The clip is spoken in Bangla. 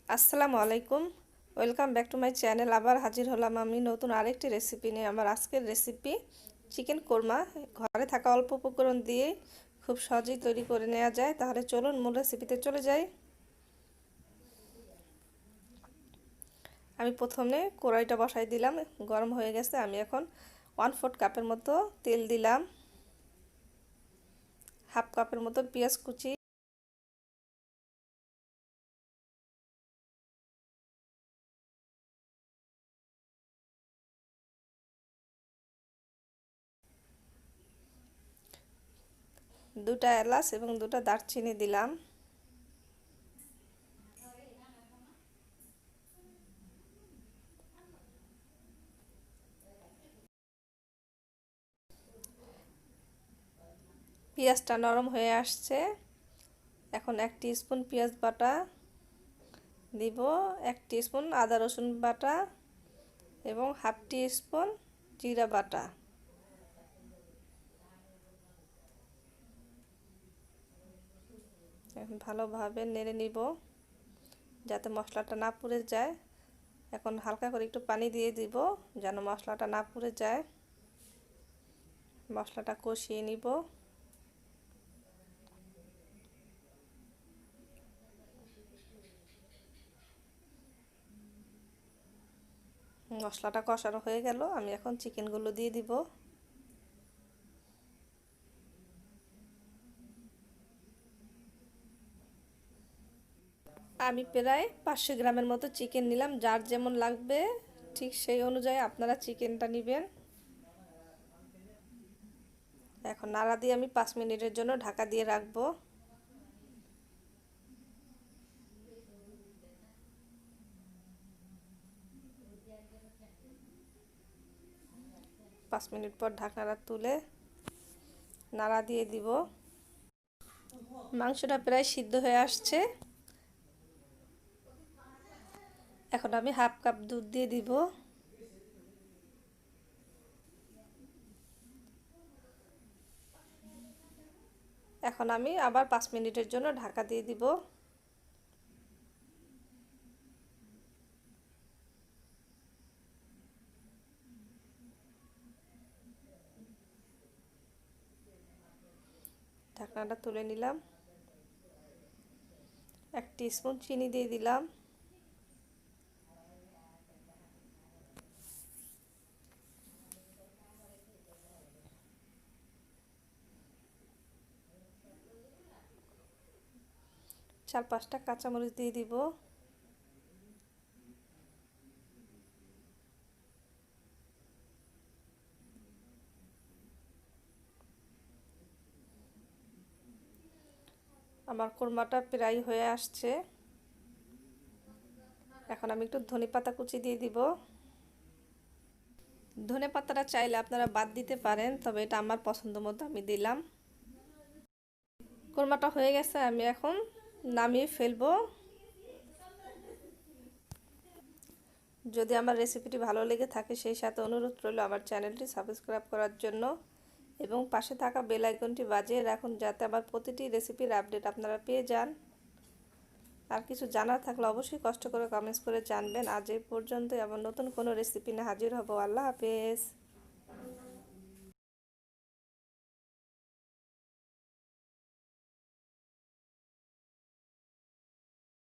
আসসালামু আলাইকুম, welcome back to my channel. আবার হাজির হলাম আমি নতুন আরেকটি রেসিপি নিয়ে। আমার আজকের রেসিপি চিকেন কোরমা। ঘরে থাকা অল্প উপকরণ দিয়ে খুব সহজেই তৈরি করে নেওয়া যায়। তাহলে চলুন মূল রেসিপিতে চলে যাই। আমি প্রথমে কড়াইটা বসাই দিলাম, গরম হয়ে গেছে। আমি এখন 1/4 কাপের মতো তেল দিলাম, হাফ কাপের মতো পেঁয়াজ কুচি, 2টা এলাচ এবং 2টা দারচিনি দিলাম। পেঁয়াজটা নরম হয়ে আসছে। এখন 1 টিস্পুন পেঁয়াজ বাটা দিব, 1 টিস্পুন আদা রসুন বাটা এবং হাফ টিস্পুন জিরা বাটা। এখন ভালোভাবে নেড়ে নিব যাতে মশলাটা না পুড়ে যায়। এখন হালকা করে একটু পানি দিয়ে দিব যেন মশলাটা না পুড়ে যায়। মশলাটা কষিয়ে নিব। মশলাটা কষানো হয়ে গেল, আমি এখন চিকেনগুলো দিয়ে দিব। আমি প্রায় 500 গ্রামের মতো চিকেন নিলাম। যার যেমন লাগবে ঠিক সেই অনুযায়ী আপনারা চিকেনটা নেবেন। এখন নাড়া দিয়ে আমি 5 মিনিটের জন্য ঢাকা দিয়ে রাখবো। 5 মিনিট পর ঢাকনাটা তুলে নাড়া দিয়ে দিব। মাংসটা প্রায় সিদ্ধ হয়ে আসছে। এখন আমি হাফ কাপ দুধ দিয়ে দিব। এখন আমি আবার 5 মিনিটের জন্য ঢাকা দিয়ে দিব। ঢাকনাটা তুলে নিলাম। 1 টিস্পুন চিনি দিয়ে দিলাম। চার 5টা কাঁচামরিচ দিয়ে দিব। আমার কোরমাটা প্রায় হয়ে আসছে। এখন আমি একটু ধনেপাতা কুচি দিয়ে দিব। ধনেপাতাটা চাইলে আপনারা বাদ দিতে পারেন, তবে এটা আমার পছন্দ মতো আমি দিলাম। কোরমাটা হয়ে গেছে, আমি এখন নামিয়ে ফেলবো। যদি আমার রেসিপিটি ভালো লেগে থাকে সেই সাথে অনুরোধ রইল আমার চ্যানেলটি সাবস্ক্রাইব করার জন্য এবং পাশে থাকা বেল আইকনটি বাজিয়ে রাখুন যাতে আমার প্রতিটি রেসিপির আপডেট আপনারা পেয়ে যান। আর কিছু জানার থাকলে অবশ্যই কষ্ট করে কমেন্টস করে জানবেন। আজ এই পর্যন্তই, আবার নতুন কোনো রেসিপি নিয়ে হাজির হব। আল্লাহ হাফেজ।